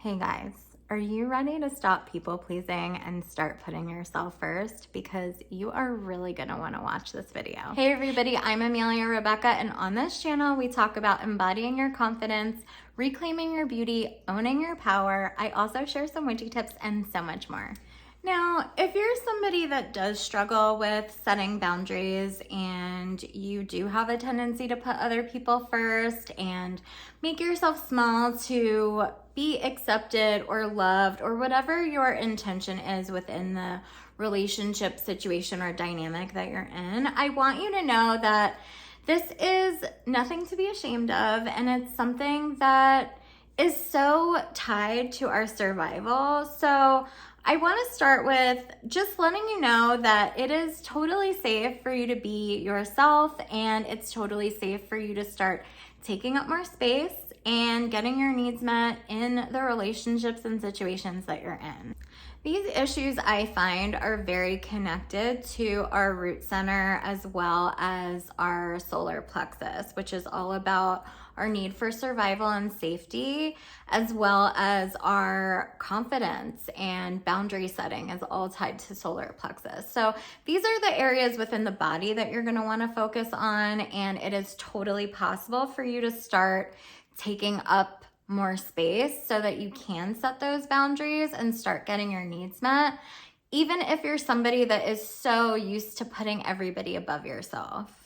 Hey guys, are you ready to stop people pleasing and start putting yourself first? Because you are really gonna wanna watch this video. Hey everybody, I'm Amelia Rebecca, and on this channel, we talk about embodying your confidence, reclaiming your beauty, owning your power. I also share some witchy tips and so much more. Now, if you're somebody that does struggle with setting boundaries and you do have a tendency to put other people first and make yourself small to be accepted or loved or whatever your intention is within the relationship situation or dynamic that you're in, I want you to know that this is nothing to be ashamed of, and it's something that is so tied to our survival. So I want to start with just letting you know that it is totally safe for you to be yourself, and it's totally safe for you to start taking up more space and getting your needs met in the relationships and situations that you're in. These issues I find are very connected to our root center as well as our solar plexus, which is all about our need for survival and safety, as well as our confidence and boundary setting is all tied to solar plexus. So these are the areas within the body that you're going to want to focus on, and it is totally possible for you to start taking up more space so that you can set those boundaries and start getting your needs met, even if you're somebody that is so used to putting everybody above yourself.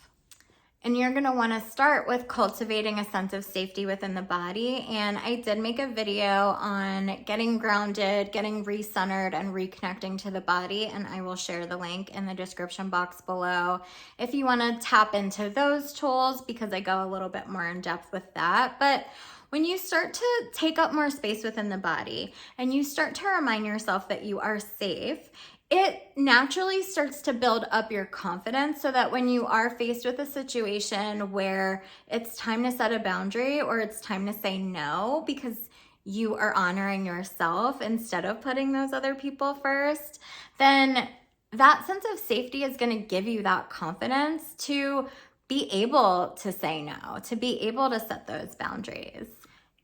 And you're gonna wanna start with cultivating a sense of safety within the body. And I did make a video on getting grounded, getting recentered, and reconnecting to the body. And I will share the link in the description box below if you wanna tap into those tools, because I go a little bit more in depth with that. But when you start to take up more space within the body and you start to remind yourself that you are safe, it naturally starts to build up your confidence so that when you are faced with a situation where it's time to set a boundary or it's time to say no because you are honoring yourself instead of putting those other people first, then that sense of safety is going to give you that confidence to be able to say no, to be able to set those boundaries.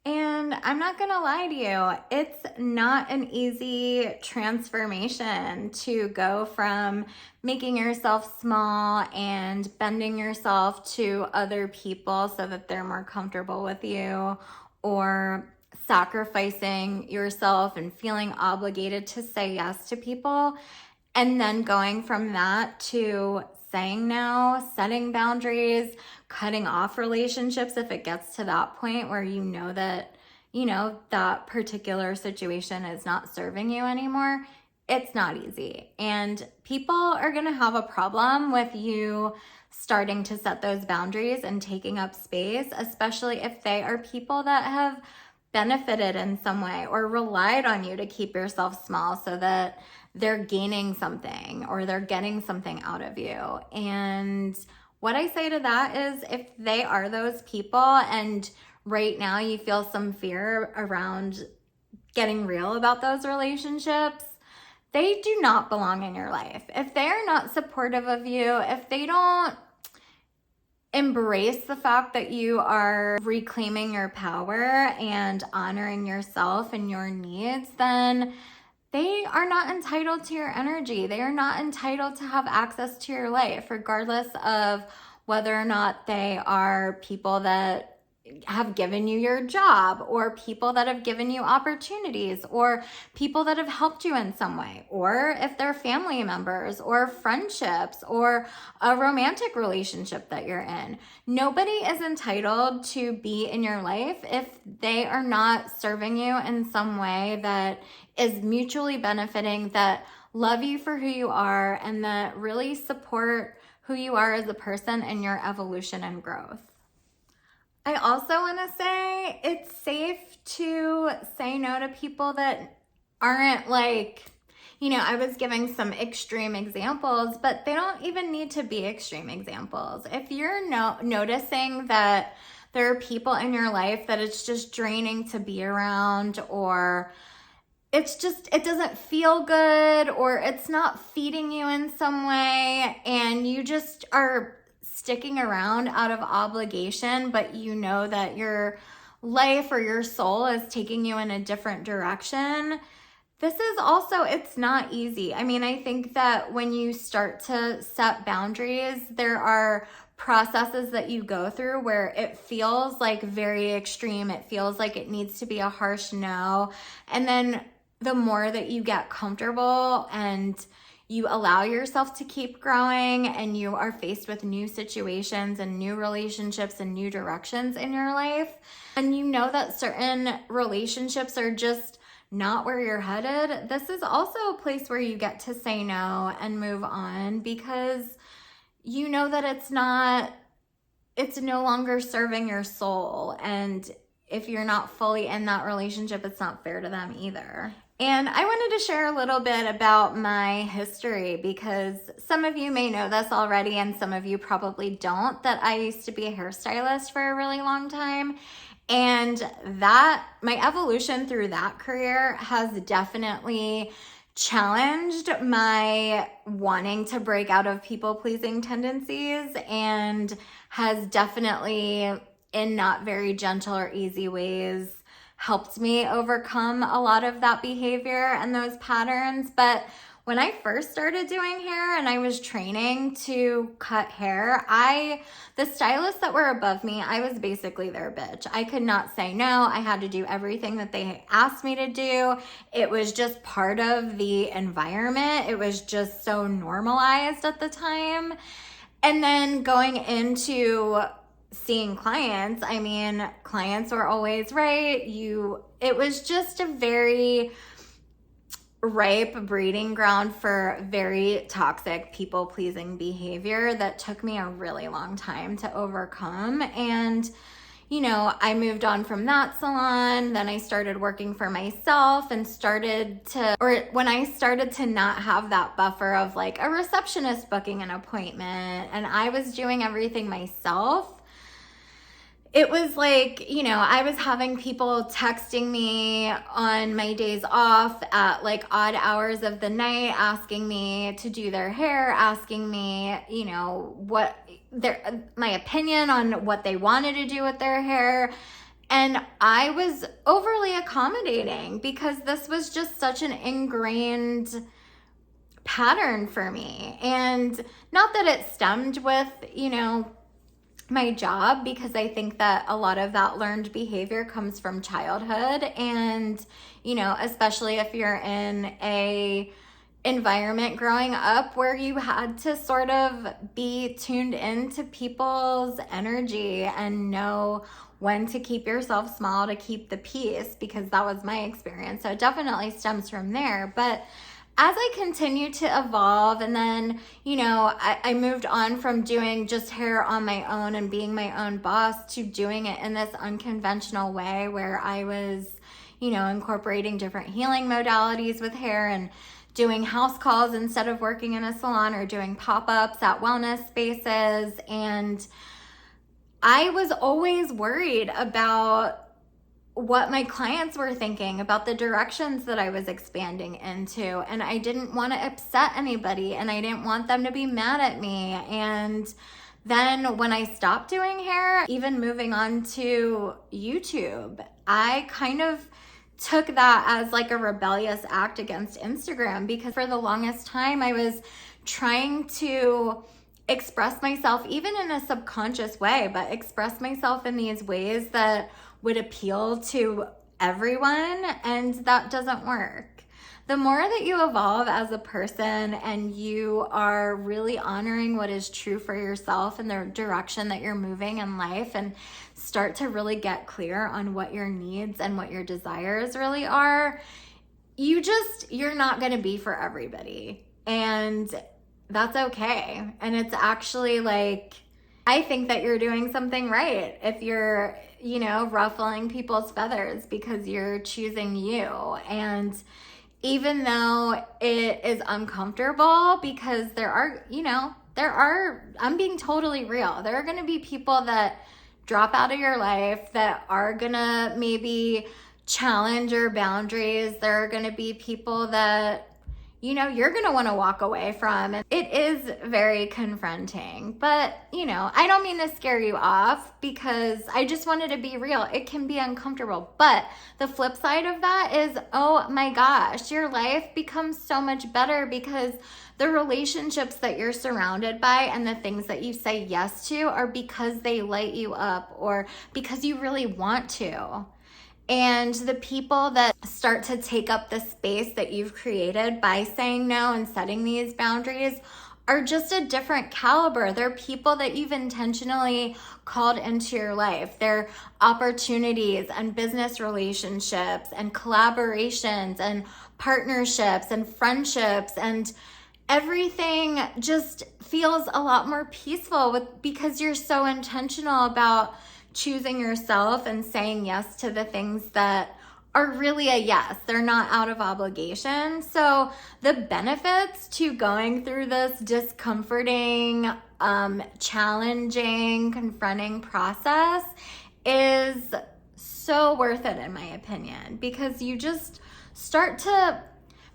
And I'm not gonna lie to you, it's not an easy transformation to go from making yourself small and bending yourself to other people so that they're more comfortable with you, or sacrificing yourself and feeling obligated to say yes to people, and then going from that to saying no, setting boundaries, cutting off relationships if it gets to that point where you know that particular situation is not serving you anymore. It's not easy. And people are going to have a problem with you starting to set those boundaries and taking up space, especially if they are people that have benefited in some way or relied on you to keep yourself small so that they're gaining something or they're getting something out of you. And what I say to that is, if they are those people and right now you feel some fear around getting real about those relationships, they do not belong in your life. If they are not supportive of you, if they don't embrace the fact that you are reclaiming your power and honoring yourself and your needs, then they are not entitled to your energy. They are not entitled to have access to your life, regardless of whether or not they are people that have given you your job, or people that have given you opportunities, or people that have helped you in some way, or if they're family members or friendships or a romantic relationship that you're in. Nobody is entitled to be in your life if they are not serving you in some way that is mutually benefiting, that love you for who you are, and that really support who you are as a person and your evolution and growth. I also want to say it's safe to say no to people that aren't I was giving some extreme examples, but they don't even need to be extreme examples. If you're noticing that there are people in your life that it's just draining to be around, or it doesn't feel good, or it's not feeding you in some way, and you just are sticking around out of obligation, but you know that you're life or your soul is taking you in a different direction, this is also, it's not easy. I mean, I think that when you start to set boundaries, there are processes that you go through where it feels like very extreme. It feels like it needs to be a harsh no. And then the more that you get comfortable and you allow yourself to keep growing and you are faced with new situations and new relationships and new directions in your life, and you know that certain relationships are just not where you're headed, this is also a place where you get to say no and move on, because you know that it's no longer serving your soul. And if you're not fully in that relationship, it's not fair to them either. And I wanted to share a little bit about my history, because some of you may know this already and some of you probably don't, that I used to be a hairstylist for a really long time. And that my evolution through that career has definitely challenged my wanting to break out of people-pleasing tendencies, and has definitely, in not very gentle or easy ways, helped me overcome a lot of that behavior and those patterns. But when I first started doing hair and I was training to cut hair, the stylists that were above me, I was basically their bitch. I could not say no. I had to do everything that they asked me to do. It was just part of the environment. It was just so normalized at the time. And then going into seeing clients, I mean, clients were always right. It was just a very ripe breeding ground for very toxic people-pleasing behavior that took me a really long time to overcome. And I moved on from that salon. Then I started working for myself and when I started to not have that buffer of like a receptionist booking an appointment and I was doing everything myself, it was like, I was having people texting me on my days off at like odd hours of the night, asking me to do their hair, asking me, my opinion on what they wanted to do with their hair. And I was overly accommodating because this was just such an ingrained pattern for me. And not that it stemmed with, my job, because I think that a lot of that learned behavior comes from childhood. And, especially if you're in a environment growing up where you had to sort of be tuned into people's energy and know when to keep yourself small to keep the peace, because that was my experience. So it definitely stems from there. But as I continued to evolve, and then, I moved on from doing just hair on my own and being my own boss to doing it in this unconventional way where I was, incorporating different healing modalities with hair and doing house calls instead of working in a salon, or doing pop-ups at wellness spaces. And I was always worried about what my clients were thinking about the directions that I was expanding into. And I didn't want to upset anybody, and I didn't want them to be mad at me. And then when I stopped doing hair, even moving on to YouTube, I kind of took that as like a rebellious act against Instagram, because for the longest time I was trying to express myself, even in a subconscious way, but express myself in these ways that would appeal to everyone, and that doesn't work. The more that you evolve as a person and you are really honoring what is true for yourself and the direction that you're moving in life, and start to really get clear on what your needs and what your desires really are, you're not going to be for everybody. And that's okay. And it's actually like, I think that you're doing something right if you're, ruffling people's feathers because you're choosing you. And even though it is uncomfortable, because I'm being totally real, there are going to be people that drop out of your life that are going to maybe challenge your boundaries. There are going to be people that, you know, you're going to want to walk away from. And it is very confronting, but you know, I don't mean to scare you off, because I just wanted to be real. It can be uncomfortable, but the flip side of that is, oh my gosh, your life becomes so much better because the relationships that you're surrounded by and the things that you say yes to are because they light you up or because you really want to. And the people that start to take up the space that you've created by saying no and setting these boundaries are just a different caliber. They're people that you've intentionally called into your life. They're opportunities and business relationships and collaborations and partnerships and friendships, and everything just feels a lot more peaceful because you're so intentional about choosing yourself and saying yes to the things that are really a yes. They're not out of obligation. So the benefits to going through this discomforting, challenging, confronting process is so worth it, in my opinion, because you just start to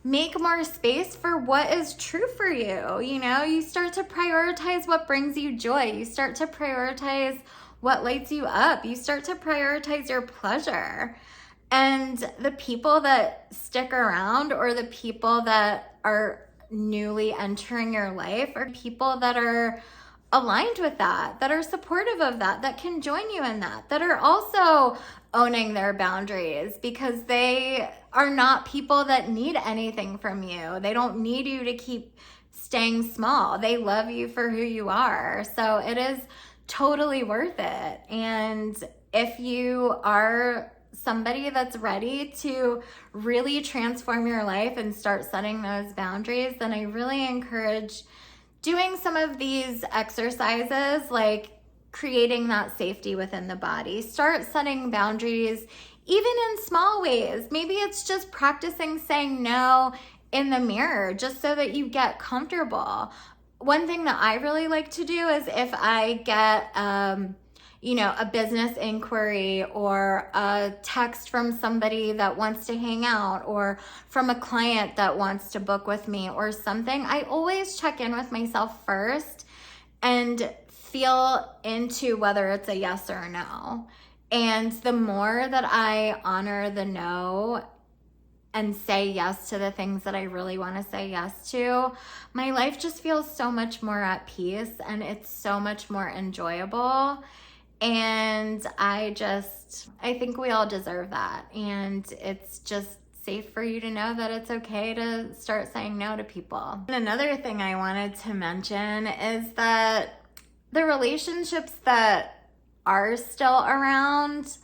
make more space for what is true for you. You know, you start to prioritize what brings you joy. You start to prioritize what lights you up. You start to prioritize your pleasure. And the people that stick around, or the people that are newly entering your life, are people that are aligned with that are supportive of that can join you in that are also owning their boundaries, because they are not people that need anything from you. They don't need you to keep staying small. They love you for who you are. So it is totally worth it. And if you are somebody that's ready to really transform your life and start setting those boundaries, then I really encourage doing some of these exercises, like creating that safety within the body. Start setting boundaries, even in small ways. Maybe it's just practicing saying no in the mirror, just so that you get comfortable. One thing that I really like to do is, if I get, a business inquiry or a text from somebody that wants to hang out, or from a client that wants to book with me or something, I always check in with myself first and feel into whether it's a yes or a no. And the more that I honor the no and say yes to the things that I really want to say yes to, my life just feels so much more at peace, and it's so much more enjoyable. And I think we all deserve that. And it's just safe for you to know that it's okay to start saying no to people. And another thing I wanted to mention is that the relationships that are still around,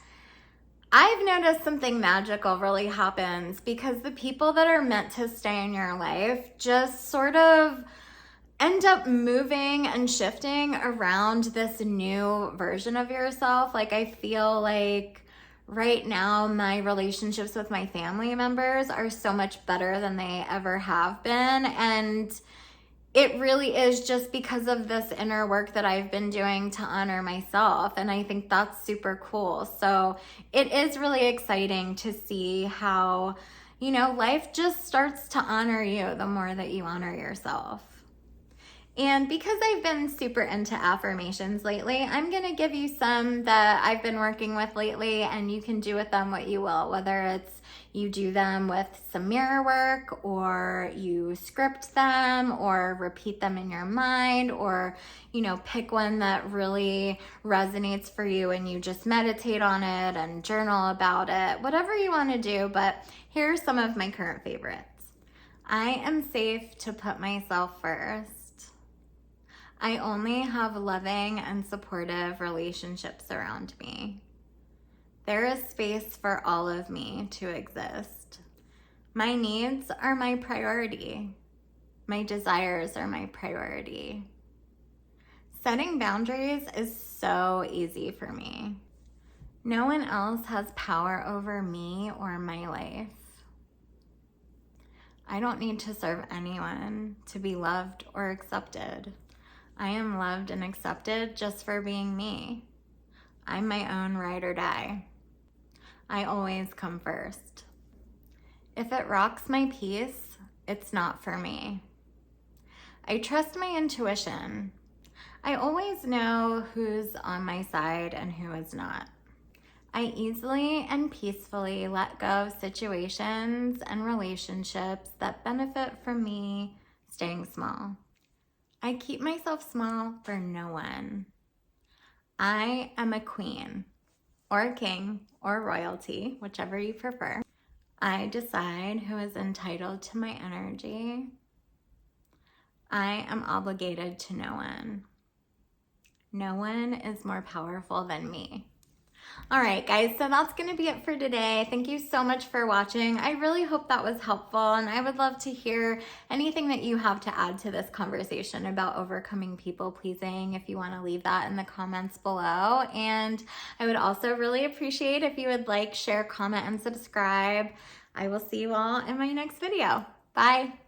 I've noticed something magical really happens, because the people that are meant to stay in your life just sort of end up moving and shifting around this new version of yourself. Like, I feel like right now my relationships with my family members are so much better than they ever have been. And it really is just because of this inner work that I've been doing to honor myself. And I think that's super cool. So it is really exciting to see how, life just starts to honor you the more that you honor yourself. And because I've been super into affirmations lately, I'm going to give you some that I've been working with lately, and you can do with them what you will, whether it's you do them with some mirror work, or you script them, or repeat them in your mind, or, pick one that really resonates for you and you just meditate on it and journal about it, whatever you want to do. But here are some of my current favorites. I am safe to put myself first. I only have loving and supportive relationships around me. There is space for all of me to exist. My needs are my priority. My desires are my priority. Setting boundaries is so easy for me. No one else has power over me or my life. I don't need to serve anyone to be loved or accepted. I am loved and accepted just for being me. I'm my own ride or die. I always come first. If it rocks my peace, it's not for me. I trust my intuition. I always know who's on my side and who is not. I easily and peacefully let go of situations and relationships that benefit from me staying small. I keep myself small for no one. I am a queen, or a king, or royalty, whichever you prefer. I decide who is entitled to my energy. I am obligated to no one. No one is more powerful than me. All right, guys, so that's going to be it for today. Thank you so much for watching. I really hope that was helpful, and I would love to hear anything that you have to add to this conversation about overcoming people pleasing, if you want to leave that in the comments below. And I would also really appreciate if you would like, share, comment, and subscribe. I will see you all in my next video. Bye.